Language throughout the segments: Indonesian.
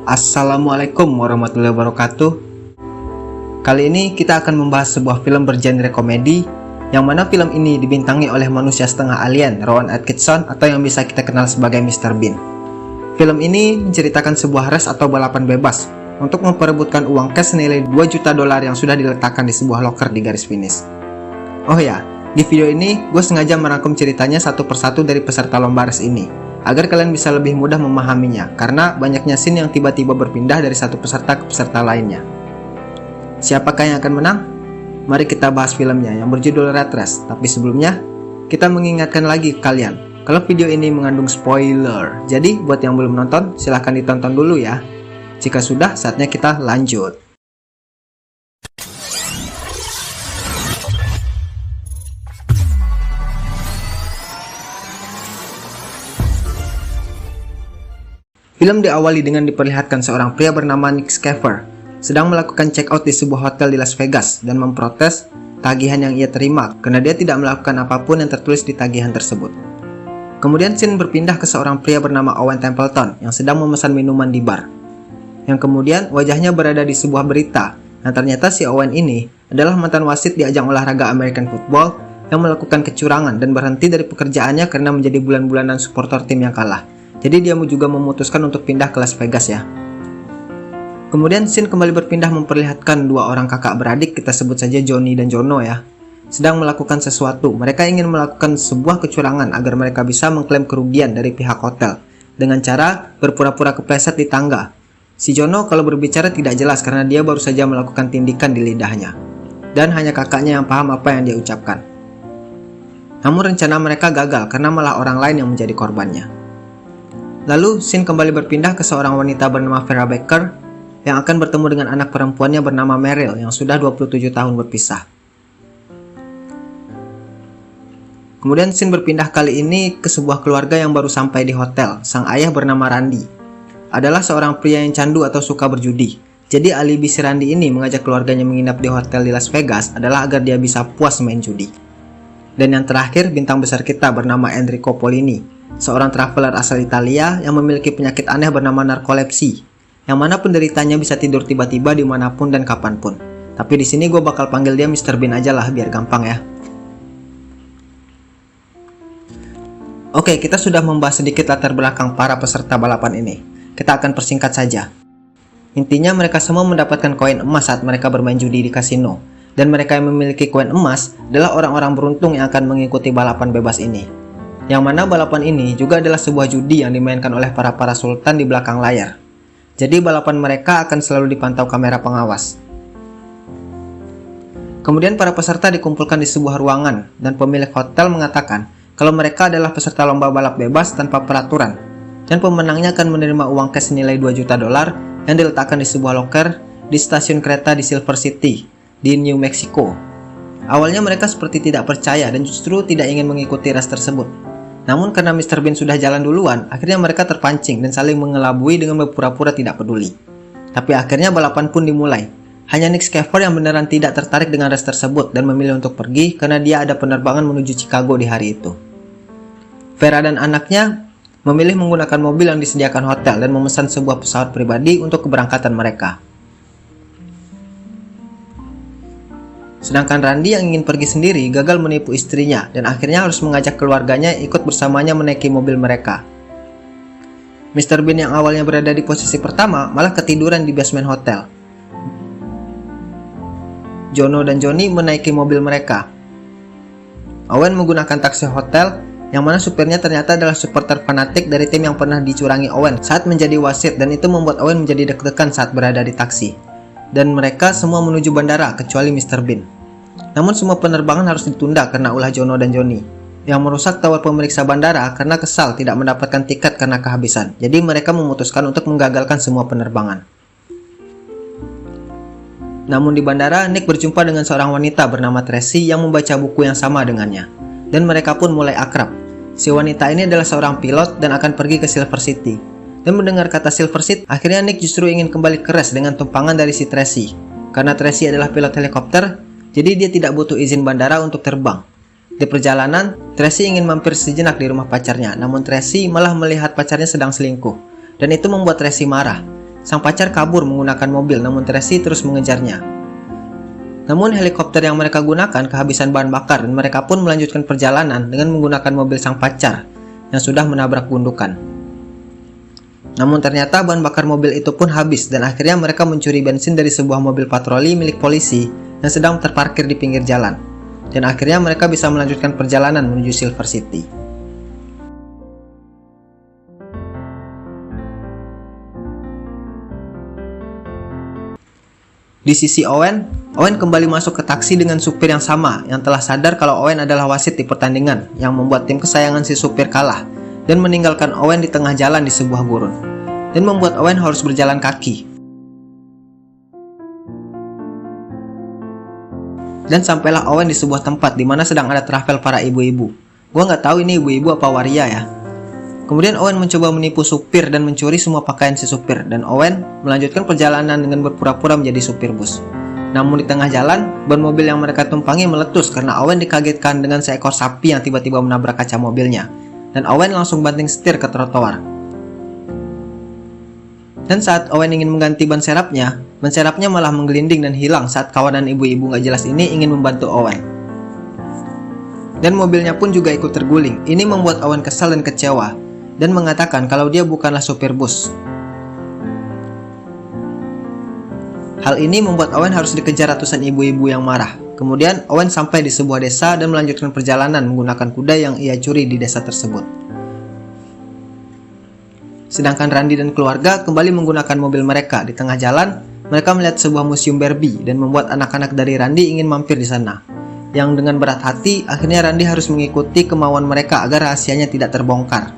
Assalamualaikum warahmatullahi wabarakatuh. Kali ini kita akan membahas sebuah film bergenre komedi, yang mana film ini dibintangi oleh manusia setengah alien, Rowan Atkinson, atau yang bisa kita kenal sebagai Mr. Bean. Film ini menceritakan sebuah race atau balapan bebas untuk memperebutkan uang cash senilai 2 juta dolar yang sudah diletakkan di sebuah loker di garis finish. Oh ya, di video ini gue sengaja merangkum ceritanya satu persatu dari peserta lomba race ini, agar kalian bisa lebih mudah memahaminya, karena banyaknya scene yang tiba-tiba berpindah dari satu peserta ke peserta lainnya. Siapakah yang akan menang? Mari kita bahas filmnya yang berjudul Rat Race. Tapi sebelumnya, kita mengingatkan lagi ke kalian kalau video ini mengandung spoiler. Jadi buat yang belum nonton, silahkan ditonton dulu ya. Jika sudah, saatnya kita lanjut. Film diawali dengan diperlihatkan seorang pria bernama Nick Schaefer sedang melakukan check out di sebuah hotel di Las Vegas dan memprotes tagihan yang ia terima karena dia tidak melakukan apapun yang tertulis di tagihan tersebut. Kemudian scene berpindah ke seorang pria bernama Owen Templeton yang sedang memesan minuman di bar. Yang kemudian wajahnya berada di sebuah berita, dan ternyata si Owen ini adalah mantan wasit di ajang olahraga American Football yang melakukan kecurangan dan berhenti dari pekerjaannya karena menjadi bulan-bulanan supporter tim yang kalah. Jadi dia juga memutuskan untuk pindah ke Las Vegas ya. Kemudian scene kembali berpindah memperlihatkan dua orang kakak beradik, kita sebut saja Johnny dan Jono ya, sedang melakukan sesuatu. Mereka ingin melakukan sebuah kecurangan agar mereka bisa mengklaim kerugian dari pihak hotel dengan cara berpura-pura kepleset di tangga. Si Jono kalau berbicara tidak jelas karena dia baru saja melakukan tindikan di lidahnya, dan hanya kakaknya yang paham apa yang dia ucapkan. Namun rencana mereka gagal karena malah orang lain yang menjadi korbannya. Lalu, scene kembali berpindah ke seorang wanita bernama Vera Baker yang akan bertemu dengan anak perempuannya bernama Meryl yang sudah 27 tahun berpisah. Kemudian scene berpindah kali ini ke sebuah keluarga yang baru sampai di hotel. Sang ayah bernama Randy adalah seorang pria yang candu atau suka berjudi. Jadi alibi si Randy ini mengajak keluarganya menginap di hotel di Las Vegas adalah agar dia bisa puas main judi. Dan yang terakhir, bintang besar kita bernama Enrico Polini, seorang traveler asal Italia yang memiliki penyakit aneh bernama narkolepsi, yang mana penderitanya bisa tidur tiba-tiba dimanapun dan kapanpun. Tapi di sini gue bakal panggil dia Mr. Bean aja lah biar gampang ya. Oke, kita sudah membahas sedikit latar belakang para peserta balapan ini. Kita akan persingkat saja. Intinya mereka semua mendapatkan koin emas saat mereka bermain judi di kasino, dan mereka yang memiliki koin emas adalah orang-orang beruntung yang akan mengikuti balapan bebas ini. Yang mana balapan ini juga adalah sebuah judi yang dimainkan oleh para sultan di belakang layar. Jadi balapan mereka akan selalu dipantau kamera pengawas. Kemudian para peserta dikumpulkan di sebuah ruangan dan pemilik hotel mengatakan kalau mereka adalah peserta lomba balap bebas tanpa peraturan, dan pemenangnya akan menerima uang cash senilai 2 juta dolar yang diletakkan di sebuah loker di stasiun kereta di Silver City di New Mexico. Awalnya mereka seperti tidak percaya dan justru tidak ingin mengikuti race tersebut. Namun karena Mr. Bean sudah jalan duluan, akhirnya mereka terpancing dan saling mengelabui dengan berpura-pura tidak peduli. Tapi akhirnya balapan pun dimulai. Hanya Nick Schaefer yang beneran tidak tertarik dengan race tersebut dan memilih untuk pergi karena dia ada penerbangan menuju Chicago di hari itu. Vera dan anaknya memilih menggunakan mobil yang disediakan hotel dan memesan sebuah pesawat pribadi untuk keberangkatan mereka. Sedangkan Randy yang ingin pergi sendiri gagal menipu istrinya dan akhirnya harus mengajak keluarganya ikut bersamanya menaiki mobil mereka. Mr. Bean yang awalnya berada di posisi pertama malah ketiduran di basement hotel. Jono dan Johnny menaiki mobil mereka. Owen menggunakan taksi hotel yang mana supirnya ternyata adalah supporter fanatik dari tim yang pernah dicurangi Owen saat menjadi wasit, dan itu membuat Owen menjadi deg-degan saat berada di taksi. Dan mereka semua menuju bandara kecuali Mr. Bean. Namun semua penerbangan harus ditunda karena ulah Jono dan Johnny yang merusak tower pemeriksa bandara karena kesal tidak mendapatkan tiket karena kehabisan. Jadi mereka memutuskan untuk menggagalkan semua penerbangan. Namun di bandara, Nick berjumpa dengan seorang wanita bernama Tracy yang membaca buku yang sama dengannya, dan mereka pun mulai akrab. Si wanita ini adalah seorang pilot dan akan pergi ke Silver City. Dan mendengar kata Silver City, akhirnya Nick justru ingin kembali ke race dengan tumpangan dari si Tracy. Karena Tracy adalah pilot helikopter, jadi dia tidak butuh izin bandara untuk terbang. Di perjalanan, Tracy ingin mampir sejenak di rumah pacarnya, namun Tracy malah melihat pacarnya sedang selingkuh. Dan itu membuat Tracy marah. sang pacar kabur menggunakan mobil, namun Tracy terus mengejarnya. Namun helikopter yang mereka gunakan kehabisan bahan bakar dan mereka pun melanjutkan perjalanan dengan menggunakan mobil sang pacar yang sudah menabrak gundukan. Namun ternyata bahan bakar mobil itu pun habis dan akhirnya mereka mencuri bensin dari sebuah mobil patroli milik polisi yang sedang terparkir di pinggir jalan. Dan akhirnya mereka bisa melanjutkan perjalanan menuju Silver City. Di sisi Owen kembali masuk ke taksi dengan supir yang sama yang telah sadar kalau Owen adalah wasit di pertandingan yang membuat tim kesayangan si supir kalah dan meninggalkan Owen di tengah jalan di sebuah gurun dan membuat Owen harus berjalan kaki. Dan sampailah Owen di sebuah tempat di mana sedang ada travel para ibu-ibu. Gua nggak tahu ini ibu-ibu apa waria ya. Kemudian Owen mencoba menipu supir dan mencuri semua pakaian si supir dan Owen melanjutkan perjalanan dengan berpura-pura menjadi supir bus. Namun di tengah jalan, ban mobil yang mereka tumpangi meletus karena Owen dikagetkan dengan seekor sapi yang tiba-tiba menabrak kaca mobilnya. Dan Owen langsung banting setir ke trotoar. Dan saat Owen ingin mengganti ban serapnya malah menggelinding dan hilang saat kawanan ibu-ibu gak jelas ini ingin membantu Owen. Dan mobilnya pun juga ikut terguling. Ini membuat Owen kesal dan kecewa dan mengatakan kalau dia bukanlah supir bus. Hal ini membuat Owen harus dikejar ratusan ibu-ibu yang marah. Kemudian Owen sampai di sebuah desa dan melanjutkan perjalanan menggunakan kuda yang ia curi di desa tersebut. Sedangkan Randy dan keluarga kembali menggunakan mobil mereka. Di tengah jalan, mereka melihat sebuah museum Barbie dan membuat anak-anak dari Randy ingin mampir di sana. Yang dengan berat hati, akhirnya Randy harus mengikuti kemauan mereka agar rahasianya tidak terbongkar.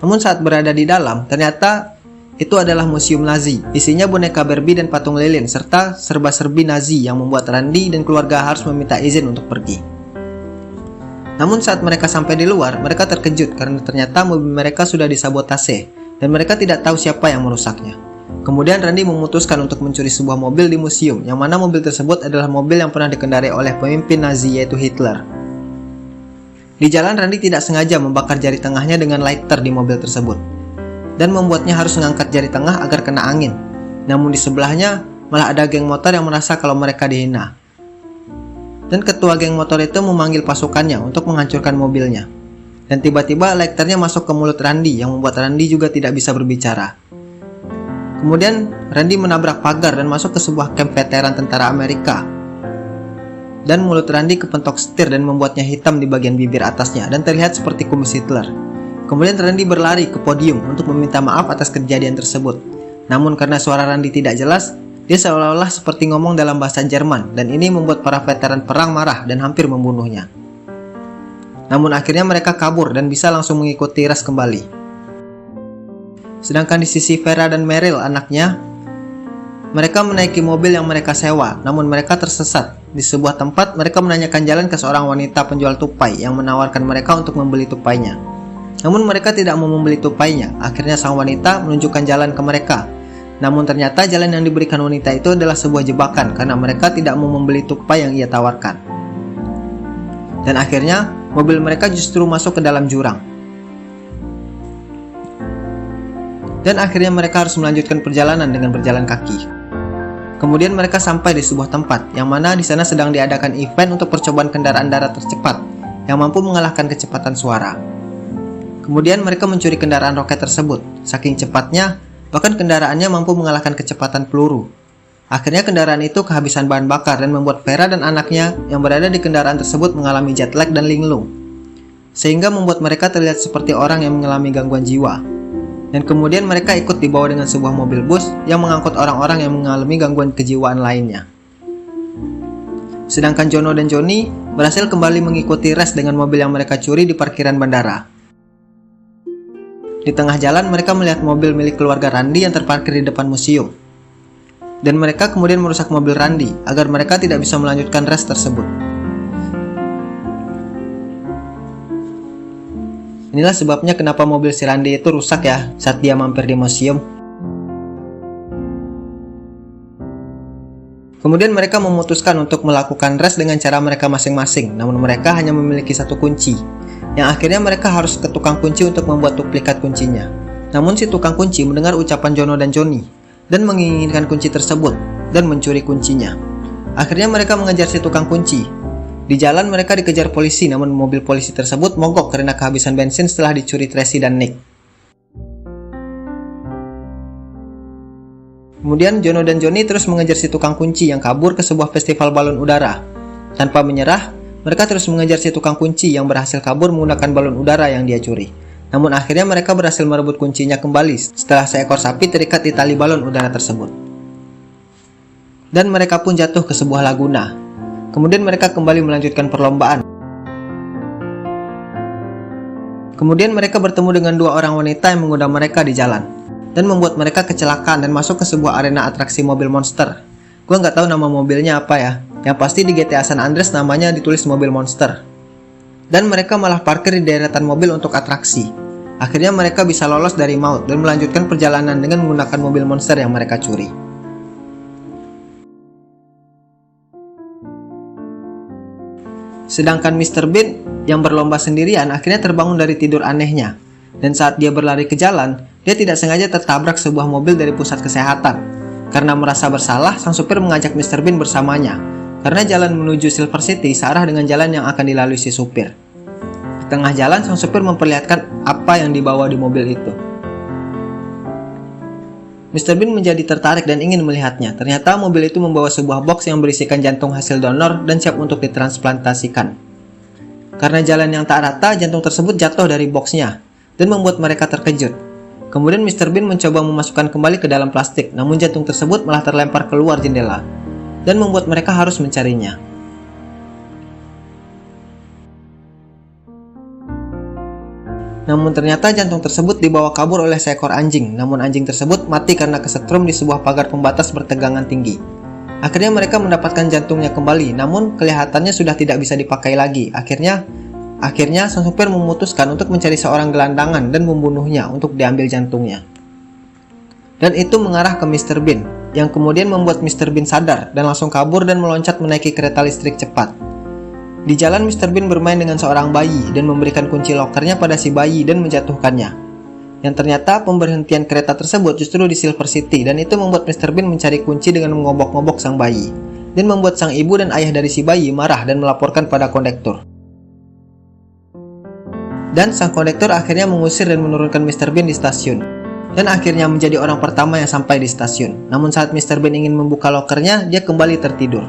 Namun saat berada di dalam, ternyata itu adalah museum Nazi. Isinya boneka Barbie dan patung lilin serta serba-serbi Nazi yang membuat Randy dan keluarga harus meminta izin untuk pergi. Namun saat mereka sampai di luar, mereka terkejut karena ternyata mobil mereka sudah disabotase dan mereka tidak tahu siapa yang merusaknya. Kemudian Randy memutuskan untuk mencuri sebuah mobil di museum, yang mana mobil tersebut adalah mobil yang pernah dikendarai oleh pemimpin Nazi yaitu Hitler. Di jalan Randy tidak sengaja membakar jari tengahnya dengan lighter di mobil tersebut dan membuatnya harus mengangkat jari tengah agar kena angin. Namun di sebelahnya malah ada geng motor yang merasa kalau mereka dihina. Dan ketua geng motor itu memanggil pasukannya untuk menghancurkan mobilnya. Dan tiba-tiba lighternya masuk ke mulut Randy yang membuat Randy juga tidak bisa berbicara. Kemudian Randy menabrak pagar dan masuk ke sebuah kamp veteran tentara Amerika. Dan mulut Randy kepentok setir dan membuatnya hitam di bagian bibir atasnya dan terlihat seperti kumis Hitler. Kemudian Randy berlari ke podium untuk meminta maaf atas kejadian tersebut. Namun karena suara Randy tidak jelas, dia seolah-olah seperti ngomong dalam bahasa Jerman dan ini membuat para veteran perang marah dan hampir membunuhnya. Namun akhirnya mereka kabur dan bisa langsung mengikuti ras kembali. Sedangkan di sisi Vera dan Meryl anaknya, mereka menaiki mobil yang mereka sewa, namun mereka tersesat. Di sebuah tempat, mereka menanyakan jalan ke seorang wanita penjual tupai yang menawarkan mereka untuk membeli tupainya. Namun mereka tidak mau membeli tupainya. Akhirnya sang wanita menunjukkan jalan ke mereka. Namun ternyata jalan yang diberikan wanita itu adalah sebuah jebakan karena mereka tidak mau membeli tupai yang ia tawarkan. Dan akhirnya mobil mereka justru masuk ke dalam jurang. Dan akhirnya mereka harus melanjutkan perjalanan dengan berjalan kaki. Kemudian mereka sampai di sebuah tempat yang mana di sana sedang diadakan event untuk percobaan kendaraan darat tercepat yang mampu mengalahkan kecepatan suara. Kemudian mereka mencuri kendaraan roket tersebut. Saking cepatnya, bahkan kendaraannya mampu mengalahkan kecepatan peluru. Akhirnya kendaraan itu kehabisan bahan bakar dan membuat Vera dan anaknya yang berada di kendaraan tersebut mengalami jet lag dan linglung. Sehingga membuat mereka terlihat seperti orang yang mengalami gangguan jiwa. Dan kemudian mereka ikut dibawa dengan sebuah mobil bus yang mengangkut orang-orang yang mengalami gangguan kejiwaan lainnya. Sedangkan Jono dan Johnny berhasil kembali mengikuti res dengan mobil yang mereka curi di parkiran bandara. Di tengah jalan mereka melihat mobil milik keluarga Randy yang terparkir di depan museum. Dan mereka kemudian merusak mobil Randy agar mereka tidak bisa melanjutkan res tersebut. Inilah sebabnya kenapa mobil si Randy itu rusak ya saat dia mampir di museum. Kemudian mereka memutuskan untuk melakukan res dengan cara mereka masing-masing, namun mereka hanya memiliki satu kunci, yang akhirnya mereka harus ke tukang kunci untuk membuat duplikat kuncinya. Namun si tukang kunci mendengar ucapan Jono dan Johnny, dan menginginkan kunci tersebut dan mencuri kuncinya. Akhirnya mereka mengejar si tukang kunci. Di jalan mereka dikejar polisi, namun mobil polisi tersebut mogok karena kehabisan bensin setelah dicuri Tracy dan Nick. Kemudian Jono dan Johnny terus mengejar si tukang kunci yang kabur ke sebuah festival balon udara. Tanpa menyerah, mereka terus mengejar si tukang kunci yang berhasil kabur menggunakan balon udara yang dia curi. Namun akhirnya mereka berhasil merebut kuncinya kembali setelah seekor sapi terikat di tali balon udara tersebut. Dan mereka pun jatuh ke sebuah laguna. Kemudian mereka kembali melanjutkan perlombaan. Kemudian mereka bertemu dengan dua orang wanita yang menggoda mereka di jalan dan membuat mereka kecelakaan dan masuk ke sebuah arena atraksi mobil monster. Gue nggak tahu nama mobilnya apa ya. Yang pasti di GTA San Andreas namanya ditulis mobil monster. Dan mereka malah parkir di deretan mobil untuk atraksi. Akhirnya mereka bisa lolos dari maut dan melanjutkan perjalanan dengan menggunakan mobil monster yang mereka curi. Sedangkan Mr. Bean yang berlomba sendirian akhirnya terbangun dari tidur anehnya. Dan saat dia berlari ke jalan, dia tidak sengaja tertabrak sebuah mobil dari pusat kesehatan. Karena merasa bersalah, sang supir mengajak Mr. Bean bersamanya. Karena jalan menuju Silver City searah dengan jalan yang akan dilalui si supir. Di tengah jalan, sang supir memperlihatkan apa yang dibawa di mobil itu. Mr. Bean menjadi tertarik dan ingin melihatnya. Ternyata mobil itu membawa sebuah box yang berisikan jantung hasil donor dan siap untuk ditransplantasikan. Karena jalan yang tak rata, jantung tersebut jatuh dari boxnya dan membuat mereka terkejut. Kemudian Mr. Bean mencoba memasukkan kembali ke dalam plastik, namun jantung tersebut malah terlempar keluar jendela dan membuat mereka harus mencarinya. Namun ternyata jantung tersebut dibawa kabur oleh seekor anjing, namun anjing tersebut mati karena kesetrum di sebuah pagar pembatas bertegangan tinggi. Akhirnya mereka mendapatkan jantungnya kembali, namun kelihatannya sudah tidak bisa dipakai lagi. Akhirnya sang supir memutuskan untuk mencari seorang gelandangan dan membunuhnya untuk diambil jantungnya. Dan itu mengarah ke Mr. Bean, yang kemudian membuat Mr. Bean sadar dan langsung kabur dan meloncat menaiki kereta listrik cepat. Di jalan, Mr. Bean bermain dengan seorang bayi dan memberikan kunci lokernya pada si bayi dan menjatuhkannya. Yang ternyata pemberhentian kereta tersebut justru di Silver City, dan itu membuat Mr. Bean mencari kunci dengan mengobok-ngobok sang bayi, dan membuat sang ibu dan ayah dari si bayi marah dan melaporkan pada kondektur. Dan sang kondektur akhirnya mengusir dan menurunkan Mr. Bean di stasiun, dan akhirnya menjadi orang pertama yang sampai di stasiun. Namun saat Mr. Bean ingin membuka lokernya, dia kembali tertidur.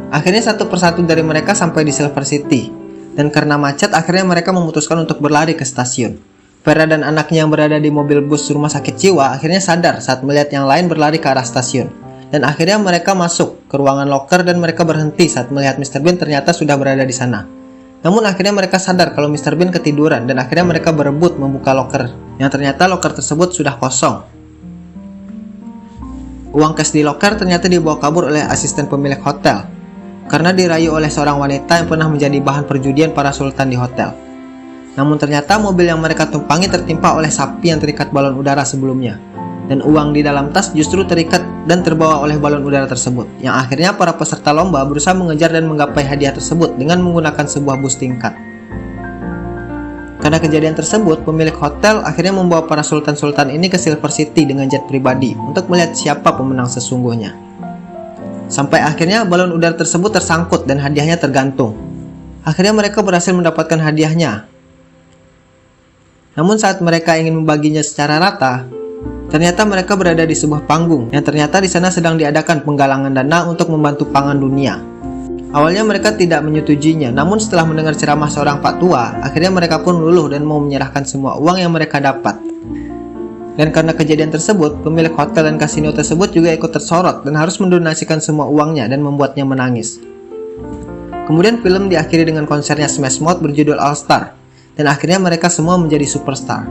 Akhirnya satu persatu dari mereka sampai di Silver City, dan karena macet akhirnya mereka memutuskan untuk berlari ke stasiun. Vera dan anaknya yang berada di mobil bus rumah sakit jiwa akhirnya sadar saat melihat yang lain berlari ke arah stasiun. Dan akhirnya mereka masuk ke ruangan loker dan mereka berhenti saat melihat Mr. Bean ternyata sudah berada di sana. Namun akhirnya mereka sadar kalau Mr. Bean ketiduran dan akhirnya mereka berebut membuka loker, yang ternyata loker tersebut sudah kosong. Uang cash di loker ternyata dibawa kabur oleh asisten pemilik hotel, karena dirayu oleh seorang wanita yang pernah menjadi bahan perjudian para sultan di hotel. Namun ternyata mobil yang mereka tumpangi tertimpa oleh sapi yang terikat balon udara sebelumnya, dan uang di dalam tas justru terikat dan terbawa oleh balon udara tersebut, yang akhirnya para peserta lomba berusaha mengejar dan menggapai hadiah tersebut dengan menggunakan sebuah bus tingkat. Karena kejadian tersebut, pemilik hotel akhirnya membawa para sultan-sultan ini ke Silver City dengan jet pribadi untuk melihat siapa pemenang sesungguhnya. Sampai akhirnya balon udara tersebut tersangkut dan hadiahnya tergantung. Akhirnya mereka berhasil mendapatkan hadiahnya. Namun saat mereka ingin membaginya secara rata, ternyata mereka berada di sebuah panggung yang ternyata di sana sedang diadakan penggalangan dana untuk membantu pangan dunia. Awalnya mereka tidak menyetujuinya, namun setelah mendengar ceramah seorang pak tua, akhirnya mereka pun luluh dan mau menyerahkan semua uang yang mereka dapat. Dan karena kejadian tersebut, pemilik hotel dan kasino tersebut juga ikut tersorot dan harus mendonasikan semua uangnya dan membuatnya menangis. Kemudian film diakhiri dengan konsernya Smash Mouth berjudul All Star, dan akhirnya mereka semua menjadi superstar.